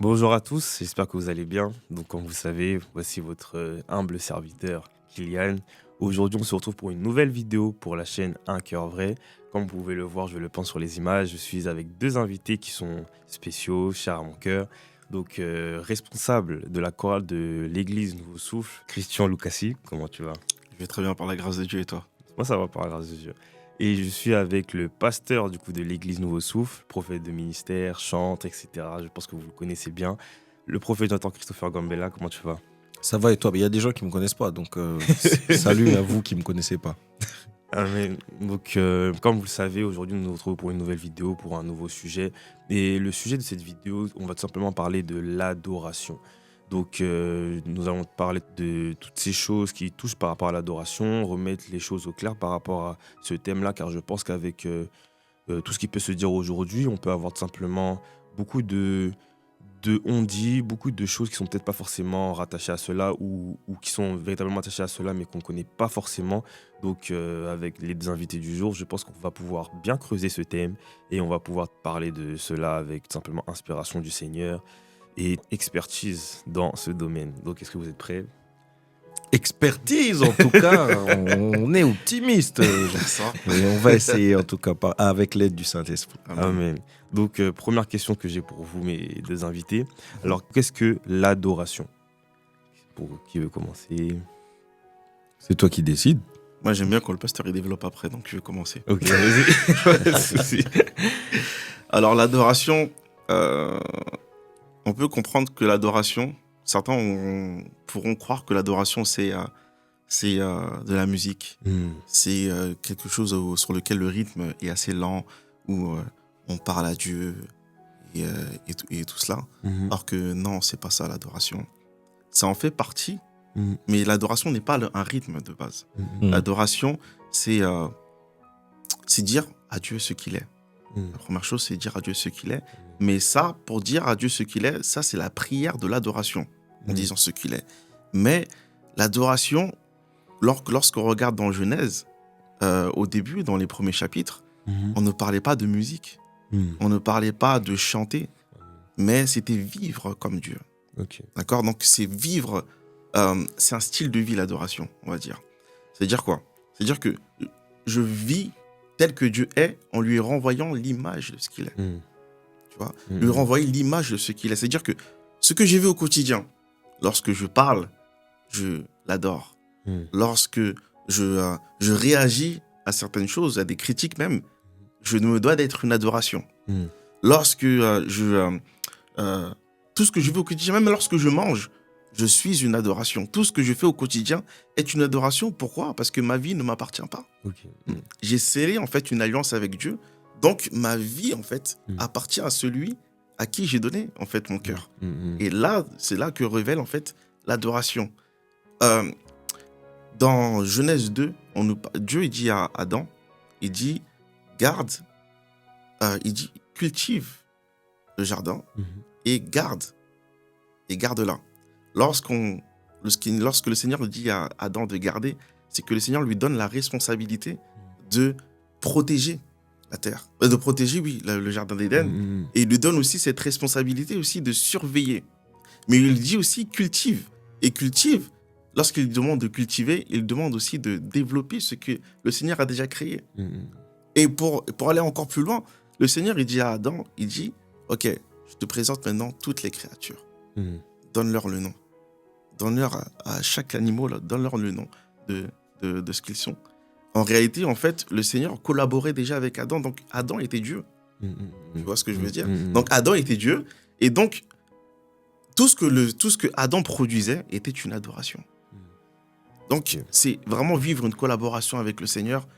Bonjour à tous, j'espère que vous allez bien. Donc, comme vous savez, voici votre humble serviteur, Kylian. Aujourd'hui, on se retrouve pour une nouvelle vidéo pour la chaîne Un Cœur Vrai. Comme vous pouvez le voir, je le pense sur les images, je suis avec deux invités qui sont spéciaux, chers à mon cœur. Donc, responsable de la chorale de l'église Nouveau Souffle, Christian Lucassi. Comment tu vas? Je vais très bien par la grâce de Dieu et toi? Moi, ça va par la grâce de Dieu. Et je suis avec le pasteur du coup de l'église Nouveau Souffle, prophète de ministère, chantre, etc. Je pense que vous le connaissez bien. Le prophète Jonathan Christopher Gambella, comment tu vas? Ça va et toi? Il y a des gens qui me connaissent pas, donc salut à vous qui me connaissez pas. Amen. Donc, comme vous le savez, aujourd'hui, nous nous retrouvons pour une nouvelle vidéo, pour un nouveau sujet. Et le sujet de cette vidéo, on va tout simplement parler de l'adoration. Donc, nous allons parler de toutes ces choses qui touchent par rapport à l'adoration, remettre les choses au clair par rapport à ce thème-là, car je pense qu'avec tout ce qui peut se dire aujourd'hui, on peut avoir tout simplement beaucoup de on-dit, beaucoup de choses qui sont peut-être pas forcément rattachées à cela ou qui sont véritablement attachées à cela, mais qu'on ne connaît pas forcément. Donc, avec les deux invités du jour, je pense qu'on va pouvoir bien creuser ce thème et on va pouvoir parler de cela avec tout simplement inspiration du Seigneur et expertise dans ce domaine. Donc, est-ce que vous êtes prêts? Expertise, en tout cas, on est optimiste. Et on va essayer, en tout cas, avec l'aide du Saint-Esprit. Amen. Donc, première question que j'ai pour vous, mes deux invités. Alors, qu'est-ce que l'adoration? Pour qui veut commencer? C'est toi qui décides. Moi, j'aime bien quand le pasteur il développe après, donc je vais commencer. Ok, vas-y. Pas de souci. Alors, l'adoration, on peut comprendre que l'adoration, certains pourront croire que l'adoration, c'est de la musique. C'est quelque chose sur lequel le rythme est assez lent, où on parle à Dieu et tout cela. Alors que non, c'est pas ça l'adoration. Ça en fait partie, mais l'adoration n'est pas un rythme de base. L'adoration, c'est dire à Dieu ce qu'il est. La première chose, c'est dire à Dieu ce qu'il est. Mais ça, pour dire à Dieu ce qu'il est, ça, c'est la prière de l'adoration, en disant ce qu'il est. Mais l'adoration, lorsqu'on regarde dans Genèse, au début, dans les premiers chapitres, on ne parlait pas de musique. On ne parlait pas de chanter, mais c'était vivre comme Dieu. Ok. D'accord? Donc, c'est vivre, c'est un style de vie, l'adoration, on va dire. C'est-à-dire quoi? C'est-à-dire que je vis tel que Dieu est en lui renvoyant l'image de ce qu'il est. Tu vois? Lui renvoyer l'image de ce qu'il est. C'est-à-dire que ce que j'ai vu au quotidien, lorsque je parle, je l'adore. Lorsque je réagis à certaines choses, à des critiques même, je me dois d'être une adoration. Lorsque tout ce que je fais au quotidien, même lorsque je mange, je suis une adoration. Tout ce que je fais au quotidien est une adoration. Pourquoi? Parce que ma vie ne m'appartient pas. Ok. J'ai scellé en fait une alliance avec Dieu. Donc ma vie en fait appartient à celui à qui j'ai donné en fait mon cœur. Et là, c'est là que révèle en fait l'adoration. Dans Genèse 2, Dieu il dit à Adam, il dit garde, il dit cultive le jardin et garde-la. Lorsque le Seigneur dit à Adam de garder, c'est que le Seigneur lui donne la responsabilité de protéger la terre, de protéger, oui, le jardin d'Éden, et il lui donne aussi cette responsabilité aussi de surveiller. Mais il dit aussi cultive, et cultive, lorsqu'il demande de cultiver, il demande aussi de développer ce que le Seigneur a déjà créé. Et pour aller encore plus loin, le Seigneur, il dit à Adam, il dit, ok, je te présente maintenant toutes les créatures, donne-leur le nom. Donne-leur à chaque animal, donne-leur le nom de ce qu'ils sont. En réalité, en fait, le Seigneur collaborait déjà avec Adam. Donc, Adam était Dieu. Tu vois ce que je veux dire? Donc, Adam était Dieu. Et donc, tout ce que Adam produisait était une adoration. Donc, c'est vraiment vivre une collaboration avec le Seigneur,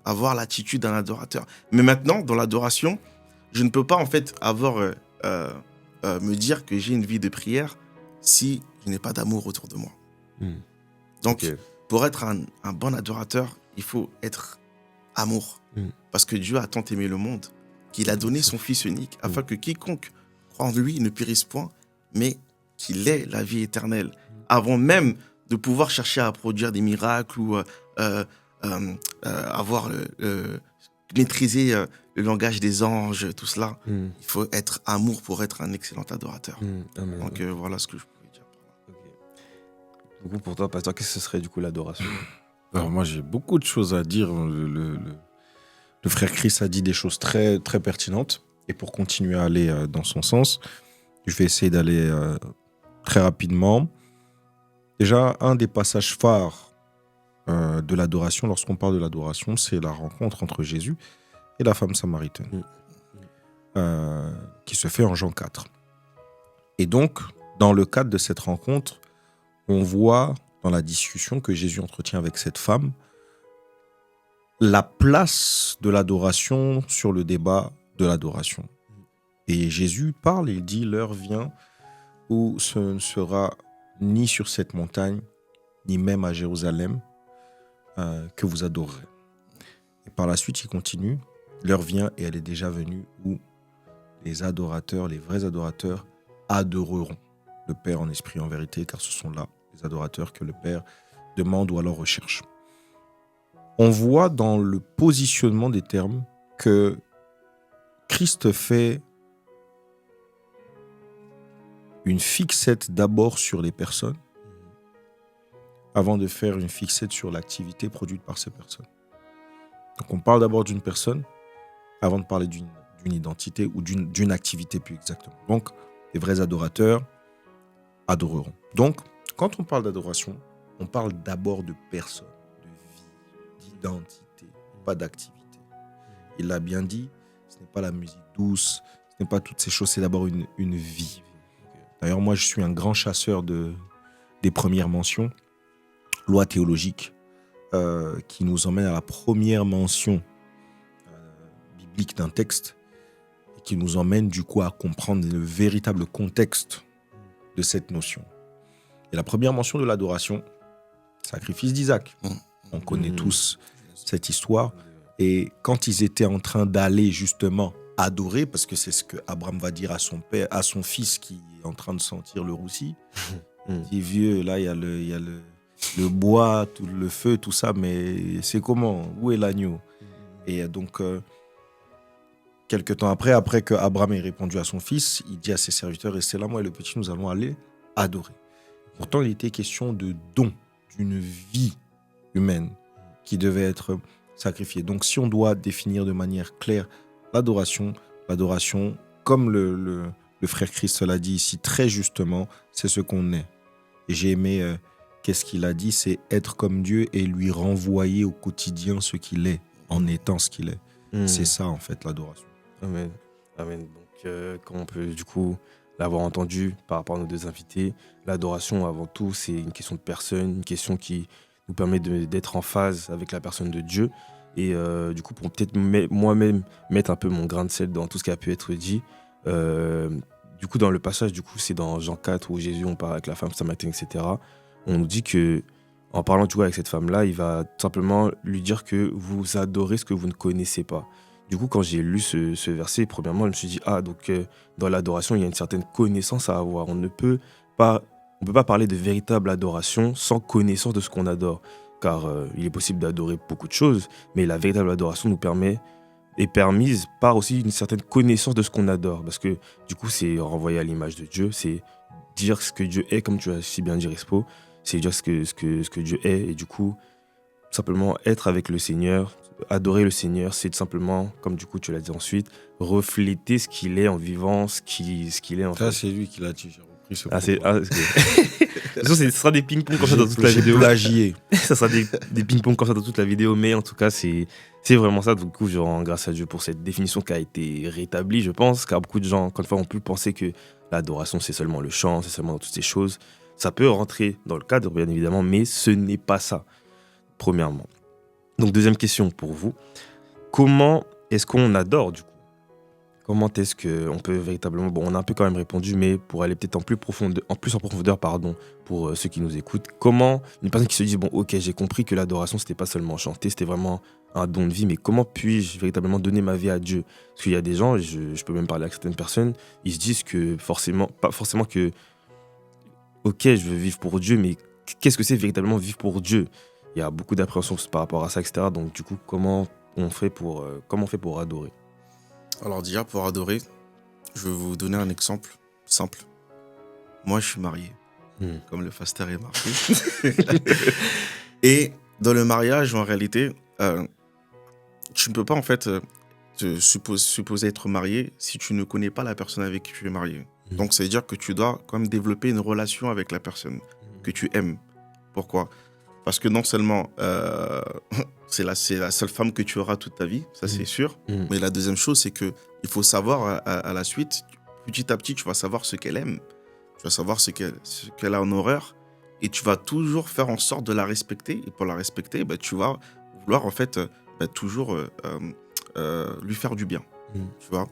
avoir l'attitude d'un adorateur. Mais maintenant, dans l'adoration, je ne peux pas, en fait, me dire que j'ai une vie de prière si je n'ai pas d'amour autour de moi. Donc, pour être un bon adorateur, il faut être amour. Parce que Dieu a tant aimé le monde qu'il a donné son Fils unique afin que quiconque croit en lui ne périsse point, mais qu'il ait la vie éternelle. Avant même de pouvoir chercher à produire des miracles ou avoir maîtriser le langage des anges, tout cela. Mm. Il faut être amour pour être un excellent adorateur. Amen. Donc voilà ce que je pouvais dire. Ok. Du coup, pour toi, pasteur, qu'est-ce que ce serait du coup l'adoration? Alors moi, j'ai beaucoup de choses à dire. Le frère Chris a dit des choses très, très pertinentes. Et pour continuer à aller dans son sens, je vais essayer d'aller très rapidement. Déjà, un des passages phares de l'adoration, lorsqu'on parle de l'adoration, c'est la rencontre entre Jésus et la femme samaritaine, qui se fait en Jean 4. Et donc, dans le cadre de cette rencontre, on voit dans la discussion que Jésus entretient avec cette femme la place de l'adoration sur le débat de l'adoration. Et Jésus parle, il dit, l'heure vient où ce ne sera ni sur cette montagne, ni même à Jérusalem, que vous adorerez. Et par la suite, il continue, l'heure vient et elle est déjà venue où les adorateurs, les vrais adorateurs, adoreront le Père en esprit et en vérité, car ce sont là les adorateurs que le Père demande ou alors recherche. On voit dans le positionnement des termes que Christ fait une fixette d'abord sur les personnes avant de faire une fixette sur l'activité produite par ces personnes. Donc on parle d'abord d'une personne avant de parler d'une identité ou d'une activité plus exactement. Donc les vrais adorateurs adoreront. Donc quand on parle d'adoration, on parle d'abord de personne, de vie, d'identité, pas d'activité. Il l'a bien dit, ce n'est pas la musique douce, ce n'est pas toutes ces choses, c'est d'abord une vie. D'ailleurs, moi, je suis un grand chasseur des premières mentions, loi théologique, qui nous emmène à la première mention biblique d'un texte et qui nous emmène du coup à comprendre le véritable contexte de cette notion. Et la première mention de l'adoration, sacrifice d'Isaac. On connaît tous cette histoire. Et quand ils étaient en train d'aller justement adorer, parce que c'est ce que Abraham va dire à son père, à son fils qui est en train de sentir le roussi. Il dit, vieux, là, il y a le bois, tout le feu, tout ça, mais c'est comment? Où est l'agneau? Et donc, quelques temps après que Abraham ait répondu à son fils, il dit à ses serviteurs, restez là, moi et le petit, nous allons aller adorer. Pourtant, il était question de don, d'une vie humaine qui devait être sacrifiée. Donc, si on doit définir de manière claire l'adoration, comme le frère Christ l'a dit ici très justement, c'est ce qu'on est. Et j'ai aimé, qu'est-ce qu'il a dit, c'est être comme Dieu et lui renvoyer au quotidien ce qu'il est, en étant ce qu'il est. C'est ça, en fait, l'adoration. Amen. Amen. Donc, comme on peut du coup l'avoir entendu par rapport à nos deux invités, l'adoration, avant tout, c'est une question de personne, une question qui nous permet d'être en phase avec la personne de Dieu. Et du coup, pour peut-être moi-même mettre un peu mon grain de sel dans tout ce qui a pu être dit, du coup, dans le passage, du coup, c'est dans Jean 4 où Jésus, on parle avec la femme samaritaine, etc. On nous dit que, en parlant du coup avec cette femme-là, il va simplement lui dire que vous adorez ce que vous ne connaissez pas. Du coup, quand j'ai lu ce verset, premièrement, je me suis dit, donc dans l'adoration, il y a une certaine connaissance à avoir. On ne peut pas parler de véritable adoration sans connaissance de ce qu'on adore. Car il est possible d'adorer beaucoup de choses, mais la véritable adoration est permise par aussi une certaine connaissance de ce qu'on adore. Parce que du coup, c'est renvoyer à l'image de Dieu, c'est dire ce que Dieu est, comme tu as si bien dit, Respo, c'est dire ce que Dieu est, et du coup, simplement être avec le Seigneur, adorer le Seigneur, c'est simplement, comme du coup tu l'as dit ensuite, refléter ce qu'il est en vivant, ce qu'il est en fait. Ça, c'est lui qui l'a dit, j'ai repris ce ce sera des ping-pong comme ça dans toute la vidéo. Plagié. Ça sera des ping-pong comme ça dans toute la vidéo, mais en tout cas, c'est vraiment ça. Du coup, je rends grâce à Dieu pour cette définition qui a été rétablie, je pense, car beaucoup de gens, encore une fois, ont pu penser que l'adoration, c'est seulement le chant, c'est seulement dans toutes ces choses. Ça peut rentrer dans le cadre, bien évidemment, mais ce n'est pas ça, premièrement. Donc, deuxième question pour vous. Comment est-ce qu'on adore, du coup? Comment est-ce qu'on peut véritablement... Bon, on a un peu quand même répondu, mais pour aller peut-être en plus en profondeur, pour ceux qui nous écoutent, comment une personne qui se dit, bon, ok, j'ai compris que l'adoration, c'était pas seulement chanter, c'était vraiment un don de vie, mais comment puis-je véritablement donner ma vie à Dieu? Parce qu'il y a des gens, je peux même parler avec certaines personnes, ils se disent que pas forcément que, ok, je veux vivre pour Dieu, mais qu'est-ce que c'est véritablement vivre pour Dieu? Il y a beaucoup d'appréhension par rapport à ça, etc. Donc, du coup, comment comment on fait pour adorer? Alors déjà, pour adorer, je vais vous donner un exemple simple. Moi, je suis marié, comme le pasteur est marié. Et dans le mariage, en réalité, tu ne peux pas en fait supposer être marié si tu ne connais pas la personne avec qui tu es marié. Donc, ça veut dire que tu dois quand même développer une relation avec la personne que tu aimes. Pourquoi ? Parce que non seulement c'est la seule femme que tu auras toute ta vie, ça c'est sûr. Mais la deuxième chose, c'est qu'il faut savoir à la suite, petit à petit, tu vas savoir ce qu'elle aime. Tu vas savoir ce qu'elle a en horreur. Et tu vas toujours faire en sorte de la respecter. Et pour la respecter, tu vas vouloir en fait toujours lui faire du bien. Tu vois.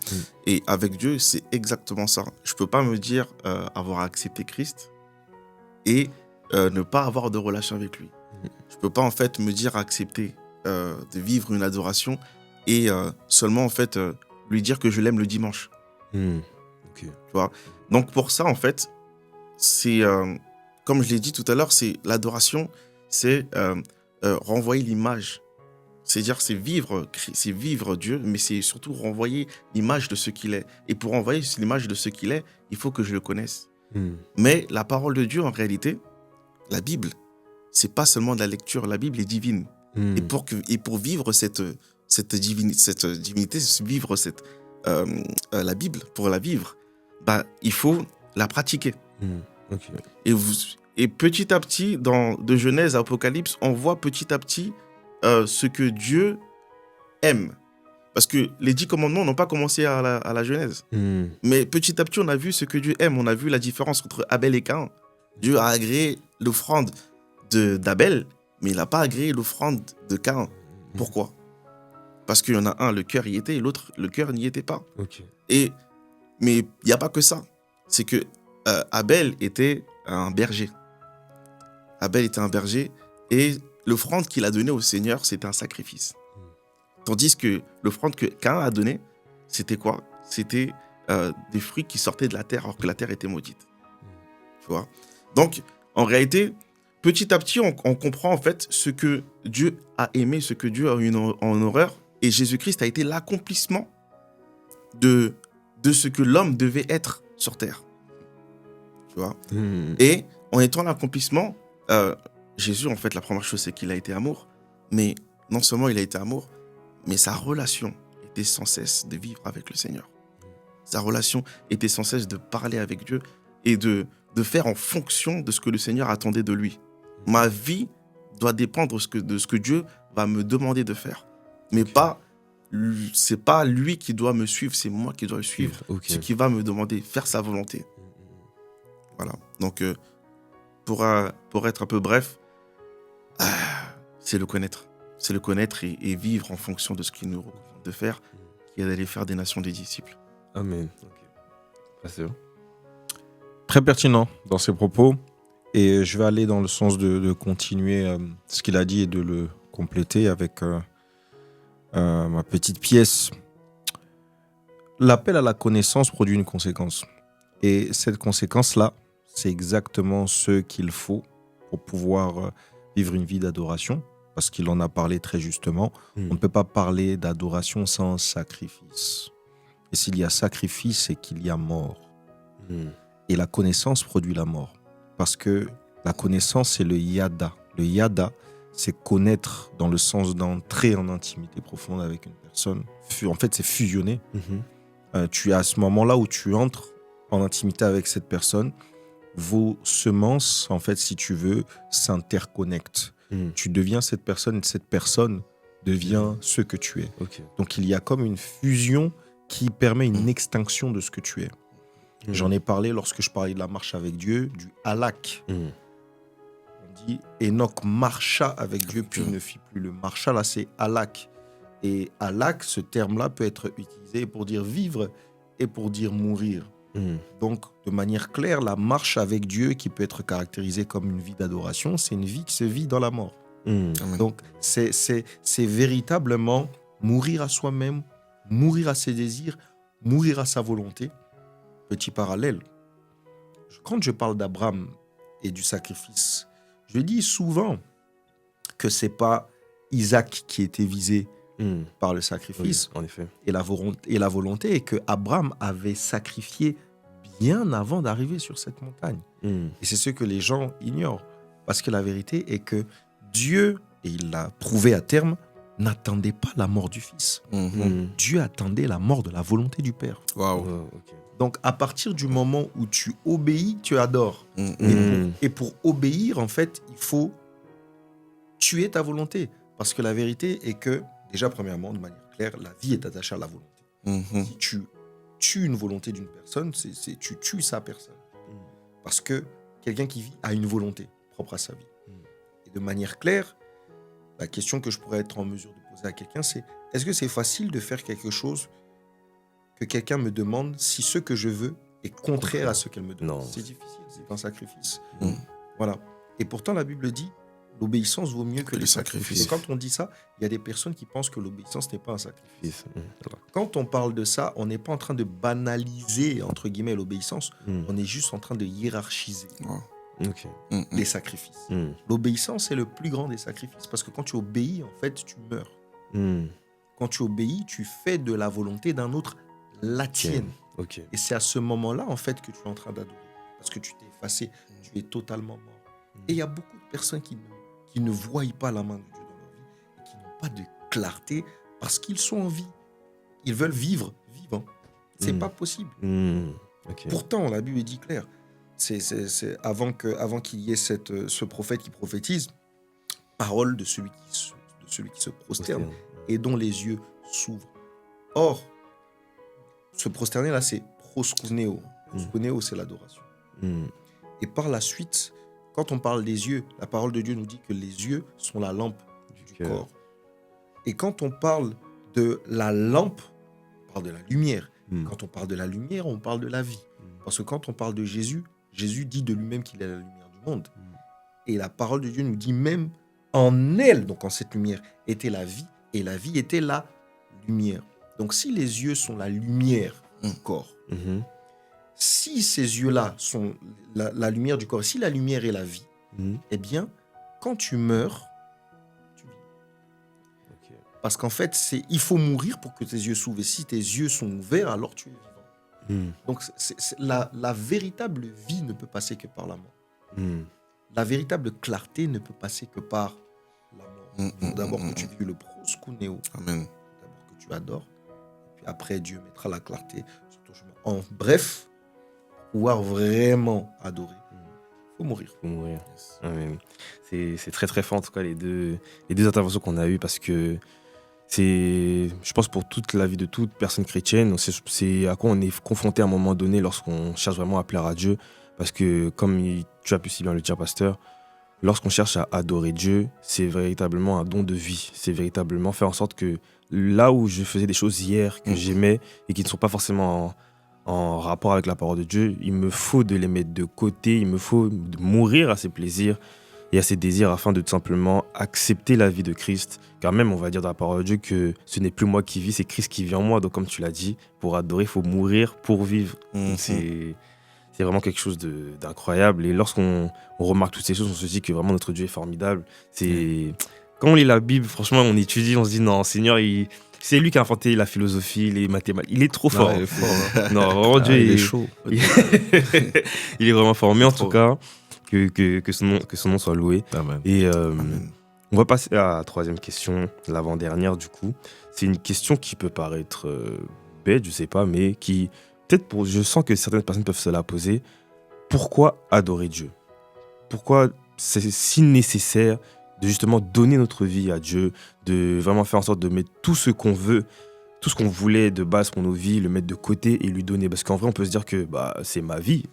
Et avec Dieu, c'est exactement ça. Je ne peux pas me dire avoir accepté Christ et ne pas avoir de relation avec lui. Je ne peux pas en fait me dire accepter de vivre une adoration et seulement en fait lui dire que je l'aime le dimanche. Ok. Tu vois. Donc pour ça en fait, c'est comme je l'ai dit tout à l'heure, c'est l'adoration, c'est renvoyer l'image. C'est-à-dire, c'est vivre Dieu, mais c'est surtout renvoyer l'image de ce qu'il est. Et pour renvoyer l'image de ce qu'il est, il faut que je le connaisse. Mais la parole de Dieu, en réalité, la Bible, c'est pas seulement de la lecture. La Bible est divine. Et pour vivre cette divinité, vivre la Bible, pour la vivre, il faut la pratiquer. Ok. Et petit à petit, de Genèse à Apocalypse, on voit petit à petit ce que Dieu aime. Parce que les 10 commandements n'ont pas commencé à la Genèse. Mais petit à petit, on a vu ce que Dieu aime. On a vu la différence entre Abel et Caïn. Dieu a agréé l'offrande d'Abel, mais il n'a pas agréé l'offrande de Caïn. Pourquoi ? Parce qu'il y en a un, le cœur y était, et l'autre, le cœur n'y était pas. Ok. Mais il n'y a pas que ça. C'est que Abel était un berger. Abel était un berger et l'offrande qu'il a donnée au Seigneur, c'était un sacrifice. Tandis que l'offrande que Caïn a donnée, c'était quoi ? C'était des fruits qui sortaient de la terre alors que la terre était maudite. Tu vois ? Donc, en réalité, petit à petit, on comprend en fait ce que Dieu a aimé, ce que Dieu a eu en horreur. Et Jésus-Christ a été l'accomplissement de ce que l'homme devait être sur terre. Tu vois ? Et en étant l'accomplissement, Jésus, en fait, la première chose, c'est qu'il a été amour. Mais non seulement il a été amour, mais sa relation était sans cesse de vivre avec le Seigneur. Sa relation était sans cesse de parler avec Dieu et de faire en fonction de ce que le Seigneur attendait de lui. Ma vie doit dépendre de ce que Dieu va me demander de faire. Mais c'est pas lui qui doit me suivre, c'est moi qui dois le suivre. Ce qui va me demander, faire sa volonté. Voilà. Donc, pour être un peu bref, c'est le connaître. C'est le connaître et vivre en fonction de ce qu'il nous recommande de faire, qui est d'aller faire des nations des disciples. Amen. C'est bon. Très pertinent dans ses propos. Et je vais aller dans le sens de continuer ce qu'il a dit et de le compléter avec ma petite pièce. L'appel à la connaissance produit une conséquence. Et cette conséquence-là, c'est exactement ce qu'il faut pour pouvoir vivre une vie d'adoration, parce qu'il en a parlé très justement. On ne peut pas parler d'adoration sans sacrifice. Et s'il y a sacrifice, c'est qu'il y a mort. Et la connaissance produit la mort. Parce que la connaissance, c'est le yada. Le yada, c'est connaître dans le sens d'entrer en intimité profonde avec une personne. En fait, c'est fusionner. Tu es à ce moment-là où tu entres en intimité avec cette personne. Vos semences, en fait, si tu veux, s'interconnectent. Tu deviens cette personne et cette personne devient ce que tu es. Donc, il y a comme une fusion qui permet une extinction de ce que tu es. J'en ai parlé lorsque je parlais de la marche avec Dieu, du halak. On dit Enoch marcha avec Dieu, puis il ne fit plus. Le marcha, là, c'est halak. Et halak, ce terme-là peut être utilisé pour dire vivre et pour dire mourir. Donc, de manière claire, la marche avec Dieu, qui peut être caractérisée comme une vie d'adoration, c'est une vie qui se vit dans la mort. Donc, c'est véritablement mourir à soi-même, mourir à ses désirs, mourir à sa volonté. Petit parallèle. Quand je parle d'Abraham et du sacrifice, je dis souvent que ce n'est pas Isaac qui était visé par le Oui, sacrifice. en effet. Et la volonté est que Abraham avait sacrifié bien avant d'arriver sur cette montagne. Et c'est ce que les gens ignorent. Parce que la vérité est que Dieu, et il l'a prouvé à terme, n'attendait pas la mort du Fils. Dieu attendait la mort de la volonté du Père. Waouh. Oh, ok. Donc, à partir du moment où tu obéis, tu adores. Mm. Et pour obéir, en fait, il faut tuer ta volonté. Parce que la vérité est que, déjà, premièrement, de manière claire, la vie est attachée à la volonté. Si tu tues une volonté d'une personne, tu tues sa personne. Parce que quelqu'un qui vit a une volonté propre à sa vie. Et de manière claire, la question que je pourrais être en mesure de poser à quelqu'un, c'est est-ce que c'est facile de faire quelque chose que quelqu'un me demande si ce que je veux est contraire à ce qu'elle me demande? Non. C'est difficile, c'est un sacrifice. Mm. Voilà. Et pourtant, la Bible dit l'obéissance vaut mieux que Que les le sacrifices. sacrifice. Et quand on dit ça, il y a des personnes qui pensent que l'obéissance n'est pas un sacrifice. Fils. Voilà. Quand on parle de ça, on n'est pas en train de banaliser, entre guillemets, l'obéissance. On est juste en train de hiérarchiser Ok. les sacrifices. Mm. L'obéissance est le plus grand des sacrifices parce que quand tu obéis, en fait, tu meurs. Mm. Quand tu obéis, tu fais de la volonté d'un autre la tienne. Ok. Et c'est à ce moment-là, en fait, que tu es en train d'adorer. Parce que tu t'es effacé, tu es totalement mort. Et il y a beaucoup de personnes qui ne voient pas la main de Dieu dans leur vie et qui n'ont pas de clarté parce qu'ils sont en vie. Ils veulent vivre vivant. C'est pas possible. Ok. Pourtant, la Bible dit clair. C'est avant qu'il y ait ce prophète qui prophétise, parole de celui qui se prosterne et dont les yeux s'ouvrent. Or, se prosterner là, c'est proskuneo. Proskuneo, c'est l'adoration. Et par la suite, quand on parle des yeux, la parole de Dieu nous dit que les yeux sont la lampe du corps. Et quand on parle de la lampe, on parle de la lumière. Quand on parle de la lumière, on parle de la vie. Parce que quand on parle de Jésus, Jésus dit de lui-même qu'il est la lumière du monde. Et la parole de Dieu nous dit même en elle, donc en cette lumière, était la vie, et la vie était la lumière. Donc si les yeux sont la lumière du corps, si ces yeux-là sont la lumière du corps, si la lumière est la vie, eh bien, quand tu meurs, tu vis. Ok. Parce qu'en fait, il faut mourir pour que tes yeux s'ouvrent. Et si tes yeux sont ouverts, alors tu es vivant. Donc, la véritable vie ne peut passer que par la mort. La véritable clarté ne peut passer que par la mort. Il faut d'abord que tu vives le proskuneo. Amen. D'abord que tu adores. Et puis après, Dieu mettra la clarté sur ton chemin. En bref, pour pouvoir vraiment adorer, il faut mourir. Faut mourir. Ouais, c'est très très fort en tout cas les deux interventions qu'on a eues parce que je pense pour toute la vie de toute personne chrétienne, c'est à quoi on est confronté à un moment donné lorsqu'on cherche vraiment à plaire à Dieu. Parce que comme tu as pu si bien le dire, pasteur, lorsqu'on cherche à adorer Dieu, c'est véritablement un don de vie. C'est véritablement faire en sorte que là où je faisais des choses hier que j'aimais et qui ne sont pas forcément en rapport avec la parole de Dieu, il me faut de les mettre de côté, il me faut de mourir à ces plaisirs et à ses désirs afin de tout simplement accepter la vie de Christ. Car même, on va dire dans la parole de Dieu que ce n'est plus moi qui vis, c'est Christ qui vit en moi. Donc comme tu l'as dit, pour adorer, il faut mourir pour vivre. Donc, c'est vraiment quelque chose d'incroyable. Et lorsqu'on remarque toutes ces choses, on se dit que vraiment notre Dieu est formidable. Quand on lit la Bible, franchement, on étudie, on se dit non, Seigneur, c'est lui qui a inventé la philosophie, les mathématiques. Il est trop fort. il est fort. Non, vraiment, Dieu il est chaud. il est vraiment fort. Mais en tout cas, que son nom soit loué. Amen. Et on va passer à la troisième question, l'avant-dernière du coup. C'est une question qui peut paraître bête, je sais pas, mais qui, peut-être je sens que certaines personnes peuvent se la poser. Pourquoi adorer Dieu? Pourquoi c'est si nécessaire de justement donner notre vie à Dieu, de vraiment faire en sorte de mettre tout ce qu'on veut, tout ce qu'on voulait de base pour nos vies, le mettre de côté et lui donner? Parce qu'en vrai, on peut se dire que c'est ma vie.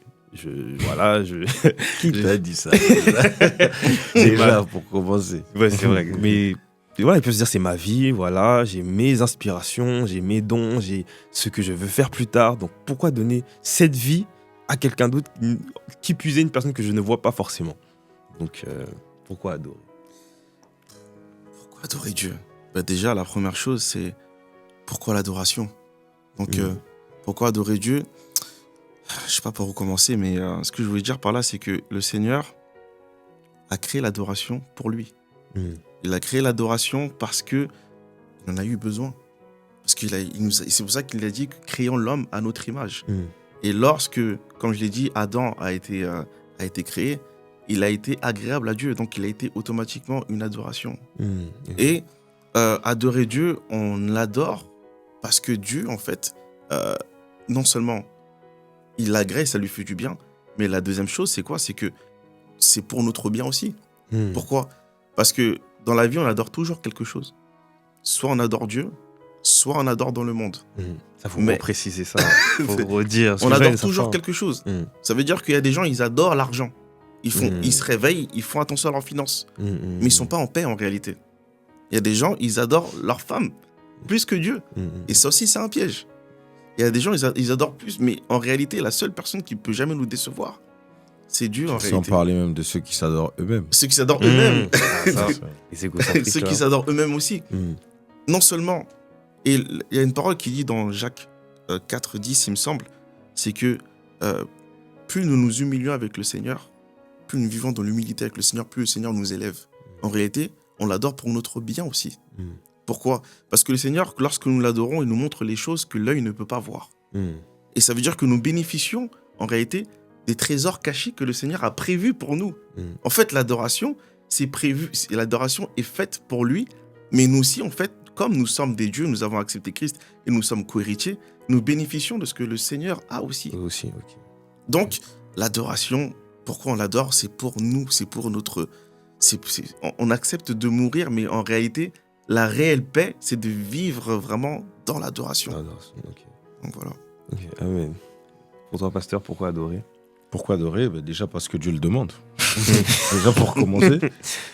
Qui t'a dit ça? C'est Déjà, pour commencer. Ouais, c'est vrai. Mais voilà, il peut se dire c'est ma vie, voilà, j'ai mes inspirations, j'ai mes dons, j'ai ce que je veux faire plus tard. Donc pourquoi donner cette vie à quelqu'un d'autre, qui puisait une personne que je ne vois pas forcément? Donc pourquoi adorer? Pourquoi adorer Dieu? Déjà, la première chose, c'est pourquoi l'adoration? Donc pourquoi adorer Dieu? Je sais pas par où commencer, mais ce que je voulais dire par là, c'est que le Seigneur a créé l'adoration pour lui. Il a créé l'adoration parce que Il en a eu besoin. Parce c'est pour ça qu'il a dit que créons l'homme à notre image. Et lorsque, comme je l'ai dit, Adam a été créé, il a été agréable à Dieu. Donc, il a été automatiquement une adoration. Et adorer Dieu, on l'adore parce que Dieu, en fait, non seulement il l'agrée, ça lui fait du bien, mais la deuxième chose, c'est quoi? C'est que c'est pour notre bien aussi. Pourquoi? Parce que dans la vie, on adore toujours quelque chose. Soit on adore Dieu, soit on adore dans le monde. Ça, faut préciser ça. Faut redire. On adore toujours quelque chose. Ça veut dire qu'il y a des gens, ils adorent l'argent. Ils se réveillent, ils font attention à leurs finances. Mais ils ne sont pas en paix en réalité. Il y a des gens, ils adorent leur femme plus que Dieu. Et ça aussi, c'est un piège. Il y a des gens, ils adorent plus. Mais en réalité, la seule personne qui ne peut jamais nous décevoir, c'est Dieu en réalité. Sans parler même de ceux qui s'adorent eux-mêmes. Ceux qui s'adorent eux-mêmes. Ceux qui s'adorent eux-mêmes aussi. Non seulement. Et il y a une parole qui dit dans Jacques 4,10, il me semble, c'est que plus nous nous humilions avec le Seigneur, plus nous vivons dans l'humilité avec le Seigneur, plus le Seigneur nous élève. En réalité, on l'adore pour notre bien aussi. Pourquoi? Parce que le Seigneur, lorsque nous l'adorons, il nous montre les choses que l'œil ne peut pas voir. Et ça veut dire que nous bénéficions, en réalité, des trésors cachés que le Seigneur a prévus pour nous. En fait, l'adoration, c'est prévu. L'adoration est faite pour lui, mais nous aussi, en fait, comme nous sommes des dieux, nous avons accepté Christ et nous sommes co-héritiers, nous bénéficions de ce que le Seigneur a aussi. Donc, l'adoration, pourquoi on l'adore? C'est pour nous, c'est pour notre... on accepte de mourir, mais en réalité, la réelle paix, c'est de vivre vraiment dans l'adoration. Donc voilà. Amen. Pour toi, pasteur, pourquoi adorer? Pourquoi adorer? Déjà parce que Dieu le demande. Déjà pour commencer,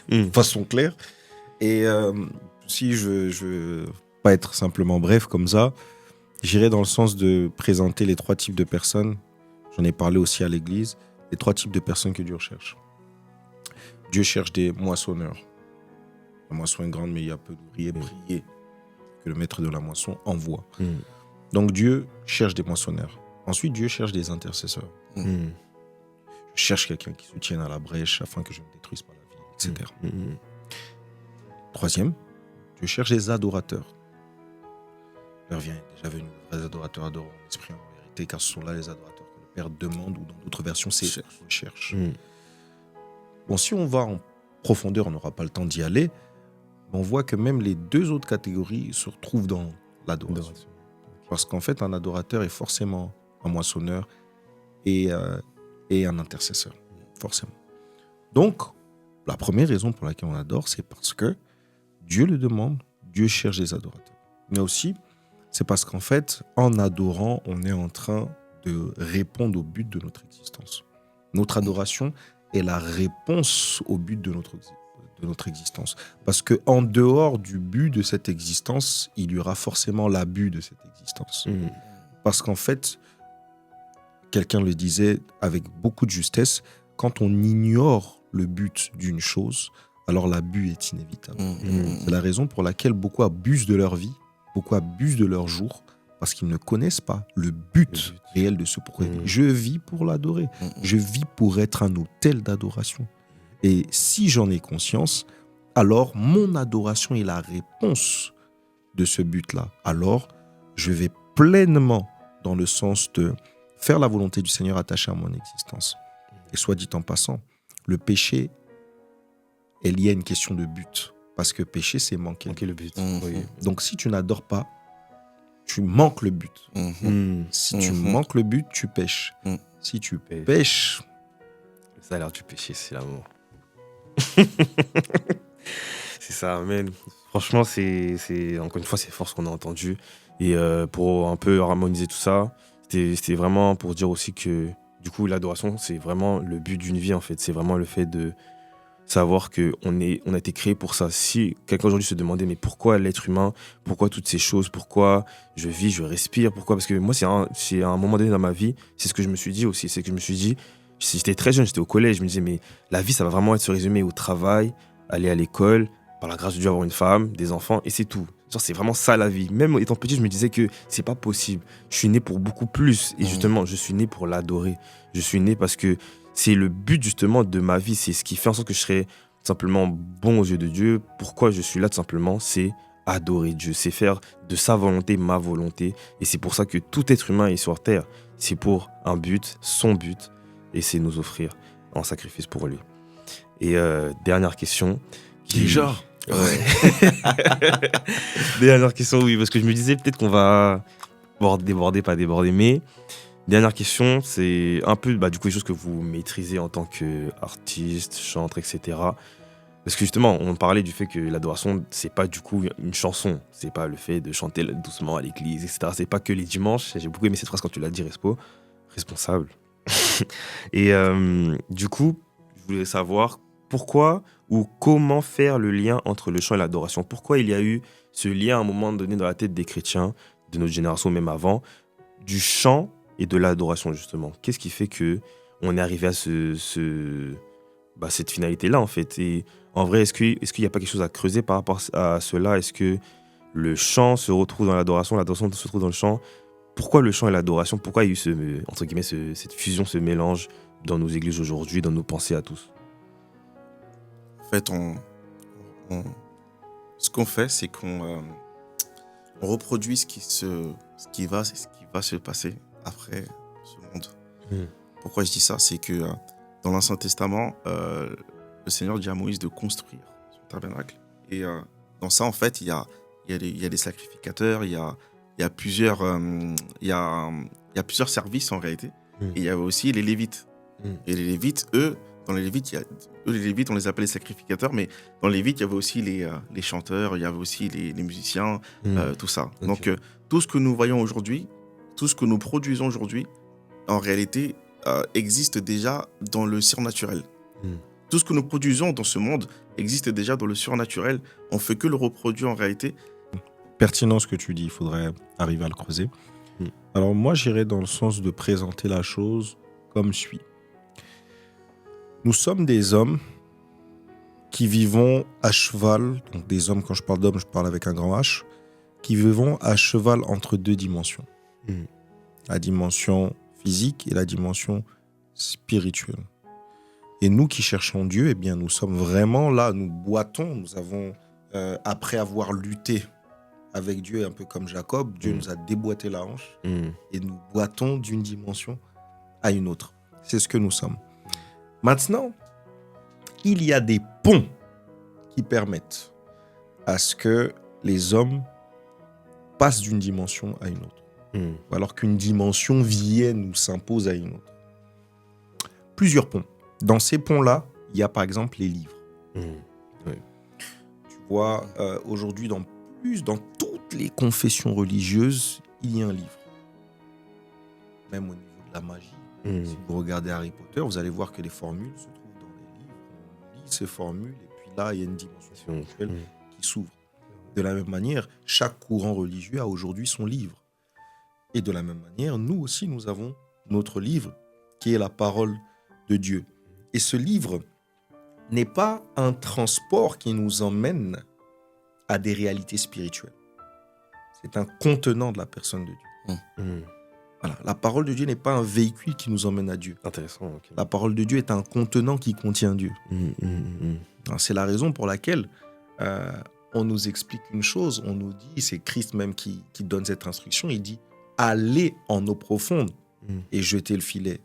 de façon claire. Et si je veux pas être simplement bref comme ça, j'irai dans le sens de présenter les 3 types de personnes. J'en ai parlé aussi à l'église. Les 3 types de personnes que Dieu recherche. Dieu cherche des moissonneurs. La moisson est grande, mais il y a peu d'ouvriers. Priez que le maître de la moisson envoie. Donc Dieu cherche des moissonneurs. Ensuite, Dieu cherche des intercesseurs. Je cherche quelqu'un qui soutienne à la brèche afin que je ne me détruise pas la vie, etc. Troisième, Dieu cherche des adorateurs. L'heure vient, déjà venu, les vrais adorateurs adorent en esprit et en vérité, car ce sont là les adorateurs que le Père demande, ou dans d'autres versions, c'est cherche. Bon, si on va en profondeur, on n'aura pas le temps d'y aller, on voit que même les 2 autres catégories se retrouvent dans l'adoration. Parce qu'en fait, un adorateur est forcément un moissonneur et un intercesseur, forcément. Donc, la première raison pour laquelle on adore, c'est parce que Dieu le demande, Dieu cherche des adorateurs. Mais aussi, c'est parce qu'en fait, en adorant, on est en train de répondre au but de notre existence. Notre adoration est la réponse au but de notre existence. Parce qu'en dehors du but de cette existence, il y aura forcément l'abus de cette existence. Parce qu'en fait, quelqu'un le disait avec beaucoup de justesse, quand on ignore le but d'une chose, alors l'abus est inévitable. C'est la raison pour laquelle beaucoup abusent de leur vie, beaucoup abusent de leur jour, parce qu'ils ne connaissent pas le but réel de ce pourquoi. Je vis pour l'adorer. Je vis pour être un autel d'adoration. Et si j'en ai conscience, alors mon adoration est la réponse de ce but-là. Alors, je vais pleinement dans le sens de faire la volonté du Seigneur attachée à mon existence. Et soit dit en passant, le péché est lié à une question de but. Parce que péché, c'est manquer le but. Donc, si tu n'adores pas, tu manques le but. Si tu manques le but, tu pêches. Si tu pêches... Le salaire du péché, c'est l'amour. C'est ça, amen. Franchement, c'est encore une fois, c'est fort ce qu'on a entendu. Et pour un peu harmoniser tout ça, c'était vraiment pour dire aussi que du coup, l'adoration, c'est vraiment le but d'une vie, en fait. C'est vraiment le fait de savoir qu'on a été créé pour ça. Si quelqu'un aujourd'hui se demandait, mais pourquoi l'être humain? Pourquoi toutes ces choses? Pourquoi je vis, je respire? Pourquoi? Parce que moi, c'est à un moment donné dans ma vie, c'est ce que je me suis dit aussi. C'est que je me suis dit, j'étais très jeune, j'étais au collège, je me disais, mais la vie, ça va vraiment être se résumer au travail, aller à l'école, par la grâce de Dieu, avoir une femme, des enfants, et c'est tout. Genre, c'est vraiment ça la vie. Même étant petit, je me disais que c'est pas possible. Je suis né pour beaucoup plus. Et justement, je suis né pour l'adorer. Je suis né parce que c'est le but justement de ma vie. C'est ce qui fait en sorte que je serai simplement bon aux yeux de Dieu. Pourquoi je suis là tout simplement, c'est adorer Dieu, c'est faire de sa volonté ma volonté. Et c'est pour ça que tout être humain est sur terre. C'est pour un but, son but, et c'est nous offrir en sacrifice pour lui. Et dernière question. Déjà Ouais. Dernière question, oui, parce que je me disais peut-être qu'on va déborder, pas déborder, mais dernière question, c'est un peu du coup les choses que vous maîtrisez en tant qu'artiste, chanteur, etc. Parce que justement, on parlait du fait que l'adoration, c'est pas du coup une chanson, c'est pas le fait de chanter doucement à l'église, etc. C'est pas que les dimanches. J'ai beaucoup aimé cette phrase quand tu l'as dit, Respo, responsable. Et du coup, je voulais savoir pourquoi ou comment faire le lien entre le chant et l'adoration. Pourquoi il y a eu ce lien à un moment donné dans la tête des chrétiens, de notre génération, même avant, du chant et de l'adoration, justement. Qu'est-ce qui fait que on est arrivé à cette finalité-là, en fait? Et en vrai, est-ce qu'il n'y a pas quelque chose à creuser par rapport à cela? Est-ce que le chant se retrouve dans l'adoration se retrouve dans le chant? Pourquoi le chant et l'adoration? Pourquoi il y a eu entre guillemets, cette fusion, ce mélange dans nos églises aujourd'hui, dans nos pensées à tous? En fait, ce qu'on fait, c'est qu'on on reproduit ce qui va se passer après ce monde. Mm. Pourquoi je dis ça? C'est que dans l'Ancien Testament, le Seigneur dit à Moïse de construire son tabernacle. Et dans ça, en fait, il y a des sacrificateurs, il y a plusieurs services en réalité. Mm. Et il y a aussi les Lévites. Mm. Et les Lévites, dans les Lévites, les Lévites, on les appelle les sacrificateurs, mais dans les Lévites, il y avait aussi les chanteurs, il y avait aussi les musiciens, tout ça. Ok. Donc, tout ce que nous voyons aujourd'hui, tout ce que nous produisons aujourd'hui, en réalité, existe déjà dans le surnaturel. Mm. Tout ce que nous produisons dans ce monde existe déjà dans le surnaturel. On ne fait que le reproduire en réalité. Pertinent ce que tu dis, il faudrait arriver à le creuser. Mm. Alors moi, j'irais dans le sens de présenter la chose comme suit. Nous sommes des hommes qui vivons à cheval, donc des hommes, quand je parle d'hommes, je parle avec un grand H, qui vivons à cheval entre deux dimensions. Mm. La dimension physique et la dimension spirituelle. Et nous qui cherchons Dieu, eh bien, nous sommes vraiment là, nous boitons, nous avons, après avoir lutté avec Dieu, un peu comme Jacob, Dieu nous a déboîté la hanche et nous boitons d'une dimension à une autre. C'est ce que nous sommes. Maintenant, il y a des ponts qui permettent à ce que les hommes passent d'une dimension à une autre. Ou alors qu'une dimension vienne ou s'impose à une autre. Plusieurs ponts. Dans ces ponts-là, il y a par exemple les livres. Oui. Tu vois, aujourd'hui, dans toutes les confessions religieuses, il y a un livre. Même au niveau de la magie. Si vous regardez Harry Potter, vous allez voir que les formules se trouvent dans les livres. On lit ces formules et puis là, il y a une dimension spirituelle qui s'ouvre. De la même manière, chaque courant religieux a aujourd'hui son livre. Et de la même manière, nous aussi, nous avons notre livre qui est la parole de Dieu. Et ce livre n'est pas un transport qui nous emmène à des réalités spirituelles. C'est un contenant de la personne de Dieu. Voilà. La parole de Dieu n'est pas un véhicule qui nous emmène à Dieu. Intéressant. Okay. La parole de Dieu est un contenant qui contient Dieu. Alors, c'est la raison pour laquelle on nous explique une chose, on nous dit, c'est Christ même qui donne cette instruction, il dit « Allez en eau profonde et jetez le filet ».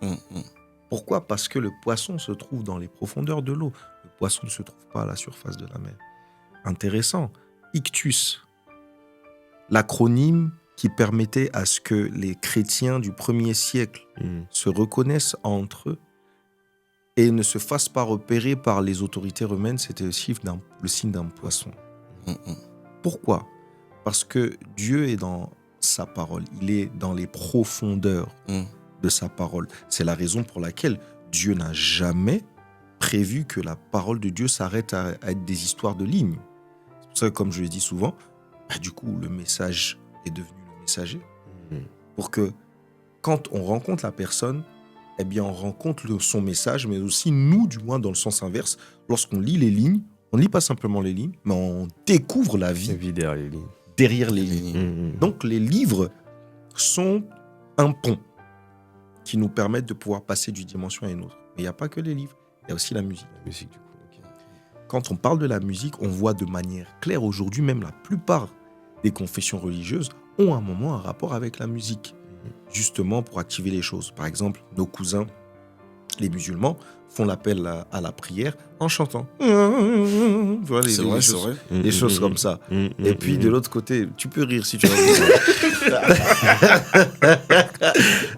Pourquoi? Parce que le poisson se trouve dans les profondeurs de l'eau. Le poisson ne se trouve pas à la surface de la mer. Intéressant. Ictus, l'acronyme qui permettait à ce que les chrétiens du 1er siècle se reconnaissent entre eux et ne se fassent pas repérer par les autorités romaines, c'était le signe d'un poisson. Pourquoi? Parce que Dieu est dans sa parole, il est dans les profondeurs de sa parole. C'est la raison pour laquelle Dieu n'a jamais prévu que la parole de Dieu s'arrête à être des histoires de lignes. C'est pour ça que, comme je le dis souvent, du coup, le message est devenu le messager. Pour que, quand on rencontre la personne, eh bien, on rencontre son message, mais aussi nous, du moins, dans le sens inverse, lorsqu'on lit les lignes, on ne lit pas simplement les lignes, mais on découvre la vie derrière les lignes. Donc, les livres sont un pont qui nous permettent de pouvoir passer d'une dimension à une autre. Mais il n'y a pas que les livres, il y a aussi la musique. La musique, du coup. Okay. quand on parle de la musique, on voit de manière claire aujourd'hui, même la plupart des confessions religieuses ont un moment un rapport avec la musique, justement pour activer les choses. Par exemple, nos cousins, les musulmans, font l'appel à la prière en chantant. Voilà, C'est vrai, c'est vrai. des choses comme ça. Et puis de l'autre côté, tu peux rire si tu veux.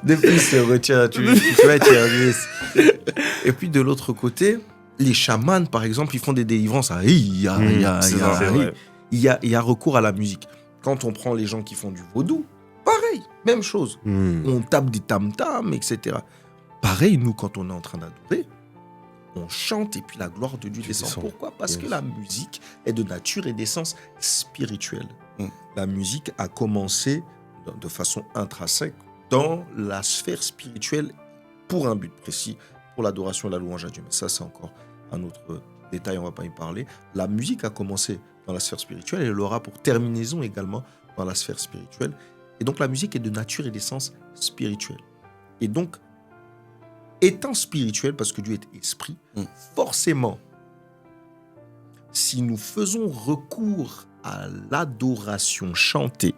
Depuis, se retient, tu vas être. Et puis de l'autre côté, les chamans, par exemple, ils font des délivrances. Il y a recours à la musique. Quand on prend les gens qui font du vaudou, pareil, même chose. On tape des tam-tams, etc. Pareil, nous, quand on est en train d'adorer, on chante et puis la gloire de Dieu descend. Pourquoi ? Parce que la musique est de nature et d'essence spirituelle. La musique a commencé de façon intrinsèque dans la sphère spirituelle pour un but précis, pour l'adoration et la louange à Dieu. Mais ça, c'est encore un autre détail, on ne va pas y parler. La musique a commencé dans la sphère spirituelle et elle aura pour terminaison également dans la sphère spirituelle. Et donc, la musique est de nature et d'essence spirituelle. Et donc, étant spirituel, parce que Dieu est esprit, forcément, si nous faisons recours à l'adoration chantée,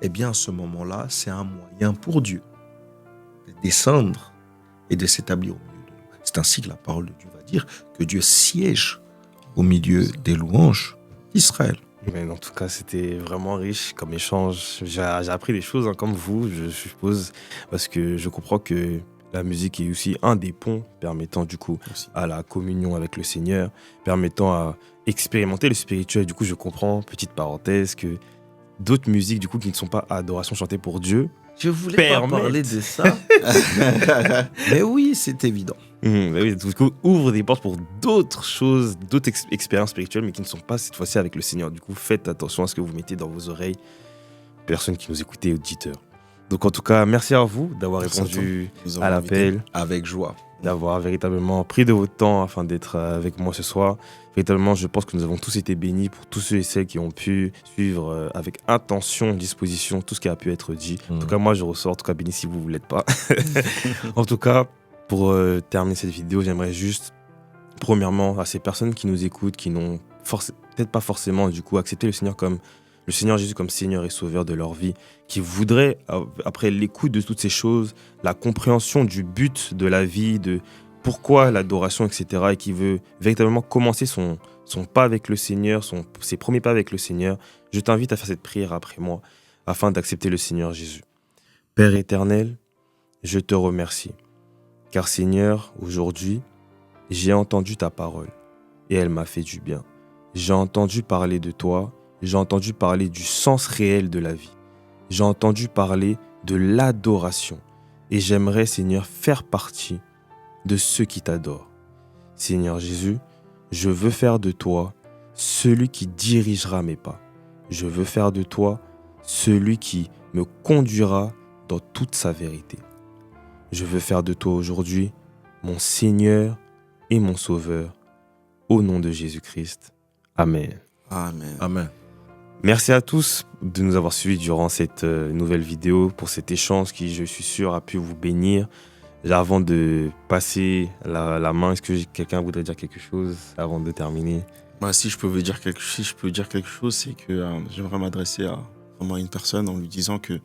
eh bien, à ce moment-là, c'est un moyen pour Dieu de descendre et de s'établir au milieu de nous. C'est ainsi que la parole de Dieu va dire que Dieu siège au milieu des louanges d'Israël. Mais en tout cas, c'était vraiment riche comme échange. J'ai appris des choses, comme vous, je suppose, parce que je comprends que la musique est aussi un des ponts permettant du coup à la communion avec le Seigneur, permettant à expérimenter le spirituel. Du coup, je comprends, petite parenthèse, que d'autres musiques du coup qui ne sont pas adoration chantée pour Dieu. Je voulais pas parler de ça, mais oui, c'est évident. Oui, du coup, ouvre des portes pour d'autres choses, d'autres expériences spirituelles, mais qui ne sont pas cette fois-ci avec le Seigneur. Du coup, faites attention à ce que vous mettez dans vos oreilles, personnes qui nous écoutez, auditeurs. Donc en tout cas, merci à vous d'avoir répondu à l'appel. Avec joie. D'avoir véritablement pris de votre temps afin d'être avec moi ce soir. Véritablement, je pense que nous avons tous été bénis pour tous ceux et celles qui ont pu suivre avec intention, disposition, tout ce qui a pu être dit. En tout cas, moi, je ressors, en tout cas, béni si vous ne l'êtes pas. En tout cas, pour terminer cette vidéo, j'aimerais juste, premièrement, à ces personnes qui nous écoutent, qui n'ont peut-être pas forcément du coup accepté le Seigneur comme le Seigneur Jésus comme Seigneur et Sauveur de leur vie, qui voudraient, après l'écoute de toutes ces choses, la compréhension du but de la vie, de pourquoi l'adoration, etc., et qui veut véritablement commencer son pas avec le Seigneur, ses premiers pas avec le Seigneur, je t'invite à faire cette prière après moi, afin d'accepter le Seigneur Jésus. Père éternel, je te remercie, car Seigneur, aujourd'hui, j'ai entendu ta parole, et elle m'a fait du bien. J'ai entendu parler de toi, j'ai entendu parler du sens réel de la vie. J'ai entendu parler de l'adoration. Et j'aimerais, Seigneur, faire partie de ceux qui t'adorent. Seigneur Jésus, je veux faire de toi celui qui dirigera mes pas. Je veux faire de toi celui qui me conduira dans toute sa vérité. Je veux faire de toi aujourd'hui mon Seigneur et mon Sauveur. Au nom de Jésus-Christ. Amen. Amen. Amen. Merci à tous de nous avoir suivis durant cette nouvelle vidéo, pour cet échange qui, je suis sûr, a pu vous bénir. Avant de passer la main, est-ce que quelqu'un voudrait dire quelque chose avant de terminer ? Si je peux dire quelque chose, c'est que j'aimerais m'adresser à vraiment une personne en lui disant que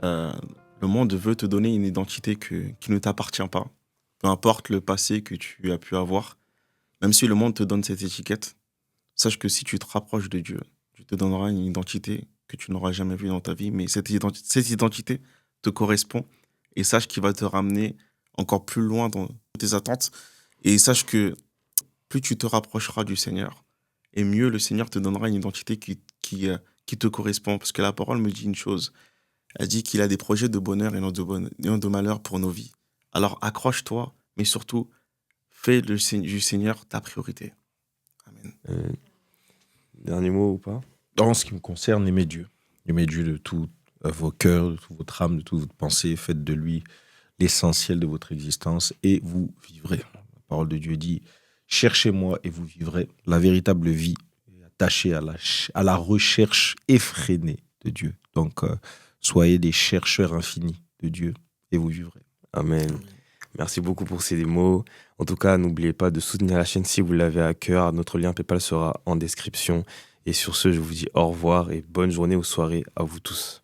le monde veut te donner une identité qui ne t'appartient pas. Peu importe le passé que tu as pu avoir, même si le monde te donne cette étiquette, sache que si tu te rapproches de Dieu, Dieu te donnera une identité que tu n'auras jamais vue dans ta vie, mais cette identité te correspond, et sache qu'il va te ramener encore plus loin dans tes attentes, et sache que plus tu te rapprocheras du Seigneur, et mieux le Seigneur te donnera une identité qui te correspond, parce que la parole me dit une chose, elle dit qu'il a des projets de bonheur et non de malheur pour nos vies. Alors accroche-toi, mais surtout, fais du Seigneur ta priorité. Amen. Dernier mot ou pas ? En ce qui me concerne, aimez Dieu. Aimez Dieu de tout vos cœurs, de toute votre âme, de toute votre pensée. Faites de lui l'essentiel de votre existence et vous vivrez. La parole de Dieu dit « Cherchez-moi et vous vivrez ». La véritable vie est attachée à la recherche effrénée de Dieu. Donc, soyez des chercheurs infinis de Dieu et vous vivrez. Amen. Merci beaucoup pour ces mots. En tout cas, n'oubliez pas de soutenir la chaîne si vous l'avez à cœur. Notre lien PayPal sera en description. Et sur ce, je vous dis au revoir et bonne journée ou soirée à vous tous.